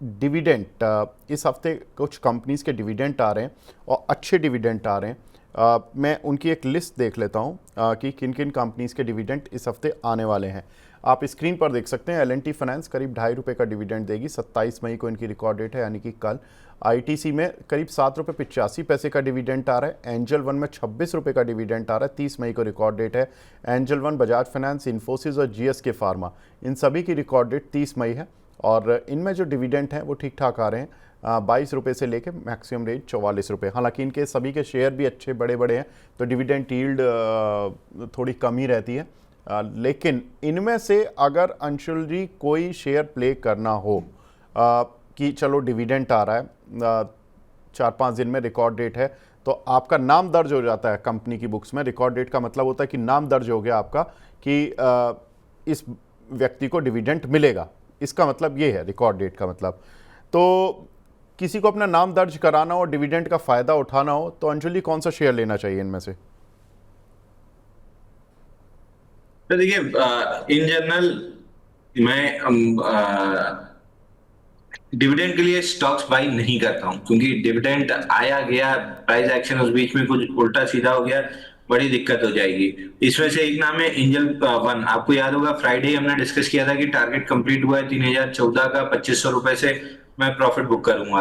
Dividend इस हफ्ते कुछ कंपनीज़ के डिविडेंड आ रहे हैं और अच्छे डिविडेंड आ रहे हैं। मैं उनकी एक लिस्ट देख लेता हूं कि किन किन कंपनीज़ के डिविडेंड इस हफ्ते आने वाले हैं। आप स्क्रीन पर देख सकते हैं L&T फाइनेंस करीब ₹2.5 का डिविडेंड देगी। 27 मई को इनकी रिकॉर्ड डेट है, यानी कि कल। ITC में करीब ₹7.85 का डिविडेंड आ रहा है। एंजल वन में ₹26 का डिविडेंड आ रहा है। 30 मई को रिकॉर्ड डेट है। Angel one, Bajaj finance, Infosys और GSK फार्मा, इन सभी की रिकॉर्ड डेट 30 मई है। और इनमें जो डिविडेंड हैं वो ठीक ठाक आ रहे हैं, ₹22 से लेके मैक्सिमम रेंज ₹44। हालांकि इनके सभी के शेयर भी अच्छे बड़े बड़े हैं, तो डिविडेंड यील्ड थोड़ी कम ही रहती है। लेकिन इनमें से अगर अंशुल जी कोई शेयर प्ले करना हो कि चलो डिविडेंड आ रहा है, 4-5 दिन में रिकॉर्ड डेट है, तो आपका नाम दर्ज हो जाता है कंपनी की बुक्स में। रिकॉर्ड डेट का मतलब होता है कि नाम दर्ज हो गया आपका कि इस व्यक्ति को डिविडेंड मिलेगा। इसका मतलब ये है रिकॉर्ड डेट का मतलब। तो किसी को अपना नाम दर्ज कराना हो, डिविडेंड का फायदा उठाना हो, तो अंजलि कौन सा शेयर लेना चाहिए इनमें से? तो देखिए, इन जनरल मैं डिविडेंड के लिए स्टॉक्स बाई नहीं करता हूं, क्योंकि डिविडेंड आया गया, प्राइस एक्शन उस बीच में कुछ उल्टा सीधा हो गया, बड़ी दिक्कत हो जाएगी। इसमें से एक नाम है एंजल वन। आपको याद होगा फ्राइडे हमने डिस्कस किया था कि टारगेट कंप्लीट हुआ है 3014 का, ₹2500 से मैं प्रॉफिट बुक करूंगा।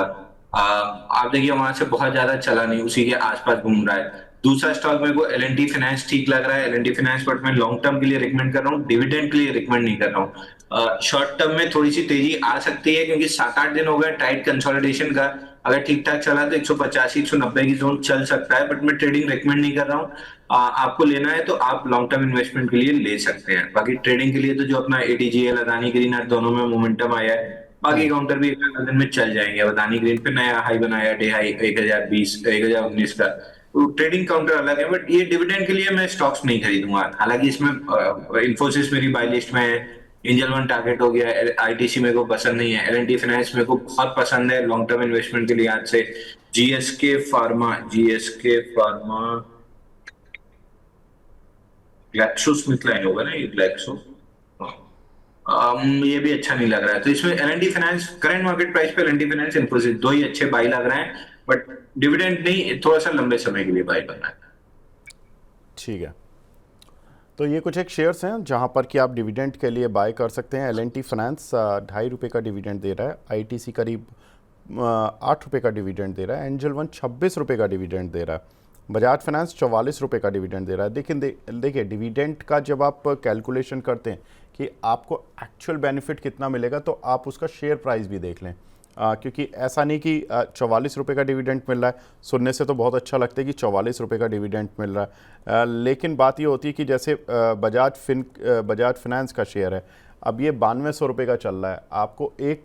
आप देखिए वहां से बहुत ज्यादा चला नहीं, उसी के आसपास घूम रहा है। दूसरा स्टॉक मेरे को L&T फाइनेंस ठीक लग रहा है। L&T फाइनेंस बट मैं लॉन्ग टर्म के लिए रिकमेंड कर रहा हूँ, डिविडेंड के लिए रिकमेंड नहीं कर रहा हूँ। शॉर्ट टर्म में थोड़ी सी तेजी आ सकती है, क्योंकि 7-8 दिन हो गए टाइट कंसोलिडेशन का। अगर ठीक ठाक चला तो 185-190 की जोन चल सकता है, बट मैं ट्रेडिंग रिकमेंड नहीं कर रहा हूँ। आपको लेना है तो आप लॉन्ग टर्म इन्वेस्टमेंट के लिए ले सकते हैं। बाकी ट्रेडिंग के लिए तो जो अपना ATGL, अदानी ग्रीन है, दोनों में मोमेंटम आया है। बाकी काउंटर भी 1 दिन में चल जाएंगे। अदानी ग्रीन पे नया हाई बनाया, डे हाई 1019 का। तो ट्रेडिंग काउंटर अलग है, बट ये डिविडेंड के लिए मैं स्टॉक्स नहीं खरीदूंगा। हालांकि इसमें इन्फोसिस मेरी बाय लिस्ट में है, एंजल वन टारगेट हो गया, ITC मेरे को पसंद नहीं है, L&T फाइनेंस मेरे को बहुत पसंद है लॉन्ग टर्म इन्वेस्टमेंट के लिए आज से। GSK फार्मा ग्लैक्सोस्मिथक्लाइन होगा ना, ये ग्लैक्सो। ये भी अच्छा नहीं लग रहा है। तो इसमें L&T finance current market price पे, L&T फाइनेंस, इन्फोसिस, दो ही अच्छे बाई लग रहे हैं, बट डिविडेंड नहीं, थोड़ा सा लंबे समय के लिए बाई करना है। ठीक है, तो ये कुछ एक शेयर्स हैं जहां पर कि आप डिविडेंड के लिए बाय कर सकते हैं। L&T फाइनेंस ₹2.5 का डिविडेंड दे रहा है। ITC करीब ₹8 का डिविडेंड दे रहा है। एंजल वन ₹26 का डिविडेंड दे रहा है। बजाज फाइनेंस ₹44 का डिविडेंड दे रहा है। देखिए डिविडेंड का जब आप कैलकुलेशन करते हैं कि आपको एक्चुअल बेनिफिट कितना मिलेगा, तो आप उसका शेयर प्राइस भी देख लें। क्योंकि ऐसा नहीं कि ₹44 का डिविडेंड मिल रहा है, सुनने से तो बहुत अच्छा लगता है कि ₹44 का डिविडेंड मिल रहा है। लेकिन बात ये होती है कि जैसे बजाज फाइनेंस का शेयर है, अब ये ₹9200 का चल रहा है। आपको एक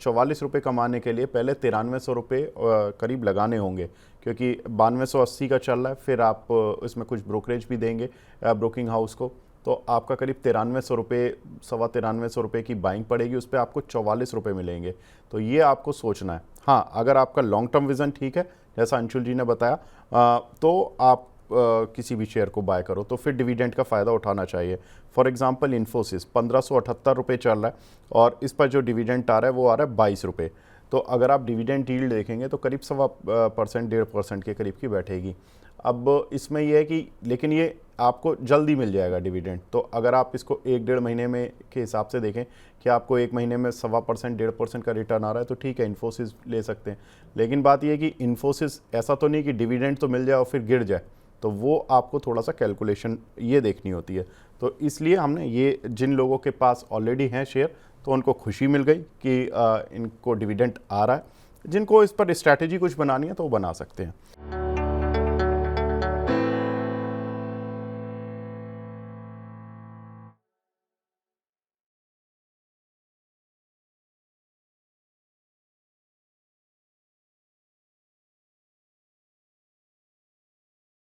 ₹44 कमाने के लिए पहले ₹9300 करीब लगाने होंगे, क्योंकि 9280 का चल रहा है। फिर आप इसमें कुछ ब्रोकरेज भी देंगे ब्रोकिंग हाउस को, तो आपका करीब ₹9300, ₹9300 की बाइंग पड़ेगी, उस पर आपको ₹44 मिलेंगे। तो ये आपको सोचना है। हाँ, अगर आपका लॉन्ग टर्म विज़न ठीक है, जैसा अंशुल जी ने बताया, तो आप किसी भी शेयर को बाय करो, तो फिर डिविडेंड का फ़ायदा उठाना चाहिए। फॉर एग्जांपल इन्फोसिस ₹1578 चल रहा है, और इस पर जो डिविडेंड आ रहा है वो आ रहा है ₹22। तो अगर आप डिविडेंड यील्ड देखेंगे तो करीब 1.25% 1.5% के करीब की बैठेगी। अब इसमें यह है कि लेकिन ये आपको जल्दी मिल जाएगा डिविडेंड। तो अगर आप इसको 1-1.5 महीने में के हिसाब से देखें कि आपको 1 महीने में 1.25% 1.5% का रिटर्न आ रहा है, तो ठीक है, इन्फोसिस ले सकते हैं। लेकिन बात यह है कि इन्फोसिस ऐसा तो नहीं कि डिविडेंड तो मिल जाए और फिर गिर जाए, तो वो आपको थोड़ा सा कैलकुलेशन ये देखनी होती है। तो इसलिए हमने ये, जिन लोगों के पास ऑलरेडी हैं शेयर, तो उनको खुशी मिल गई कि इनको डिविडेंड आ रहा है। जिनको इस पर स्ट्रैटेजी कुछ बनानी है तो वो बना सकते हैं।